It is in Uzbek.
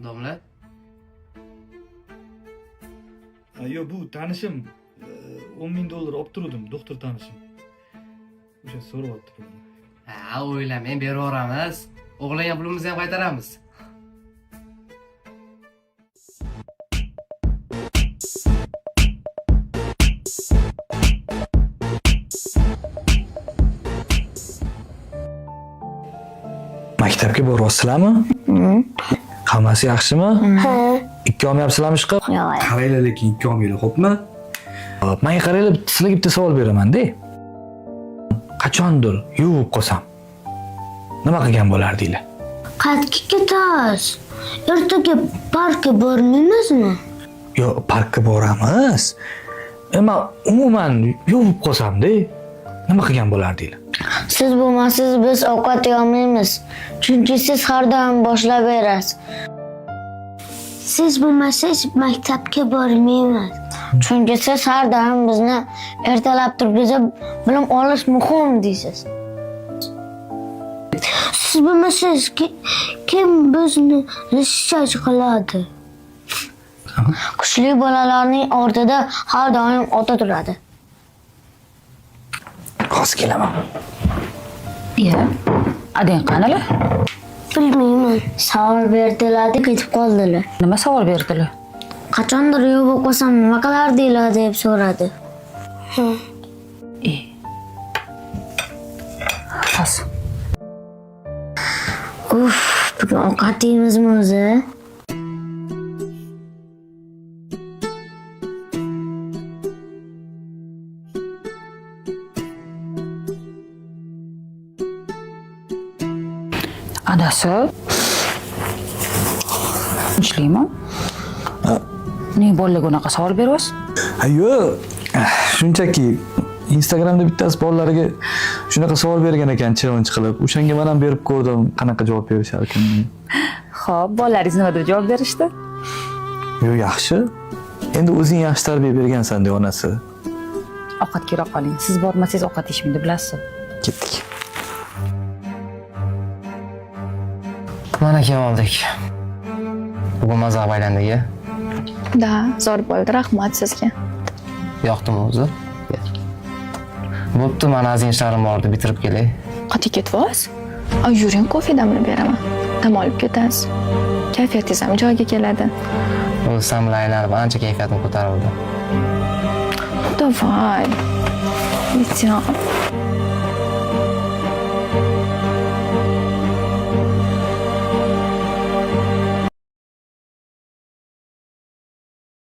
Domla? Yo, bu tanishim 10.000 dollar olib turdim, doktor tanishim. O'sha so'rayapti pulni. Ha, o'ylamang, beraveramiz. O'g'ilgan pulimizni ham qaytaramiz. Maktabga boryapsizlarmi? Hammasi yaxshimi? Ikki olmayapsizlarmi ishqa? Yo'q. Qaranglar, lekin ikki olmaylar, xo'pmi? Menga qaranglar, sizlarga bitta savol beraman-da. Qachondir yuvib qolsam, nima qilgan bo'lardinglar? Qayerga ketasiz? Ertaga parkka bormaymizmi? Yo'q, parkka boramiz. Ammo umuman yuvib qolsam-da, nima qilgan bo'lardinglar? Siz bo'lmasiz biz ovqat yemaymiz. Chunki siz har doim boshlab berasiz. Siz bo'lmasiz maktabga bormaymiz. Chunki siz har doim bizni ertalab turib bizga bilim olish muhim deysiz. Siz bo'lmasiz kim bizni rishtach qiladi? Kuchli bolalarning ortida har doim ota turadi. Hozir kelaman. Iya. Adang qanalar? Bilmayman. Savol berdilar-da ketib qoldilar. Nima savol berdilar? Qachondir yuvib qolsam nima qilardinglar deb so'radi. Fas. Uf, bugun ovqat yeymizmi o'zi? Adasi. Tinchlikmi? Ne bolaga unaqa savol beryapsiz? Yo'q, shunchaki Instagramda bittasi bolalariga shunaqa savol bergan ekan, challenge qilib. O'shanga men ham berib ko'rdim, qanaqa javob berishar ekan. Xo'p, bolalaringiz nima deb javob berishdi? Yo'q, yaxshi. Endi o'zing yaxshi tarbiya bergansan-da onasi. Ovqatga kira qoling. Siz bormasangiz ovqat yeyishmaydi, bilasiz. Ketdik. Mana keldik. Bugun mazza baylandagi. Da, zo'r bo'ldi, rahmat sizga. Yoqdimi o'zi? Bo'pti, mana azin ishlarim bor edi, bitirib kelay. Qayerga ketyapsiz? Yuring, kofe damlab beraman. Dam olib ketasiz. Kayfiyatingiz ham joyiga keladi. O'zi samlaylar ancha kayfiyatim ko'tarildi. Davay. Litsyon.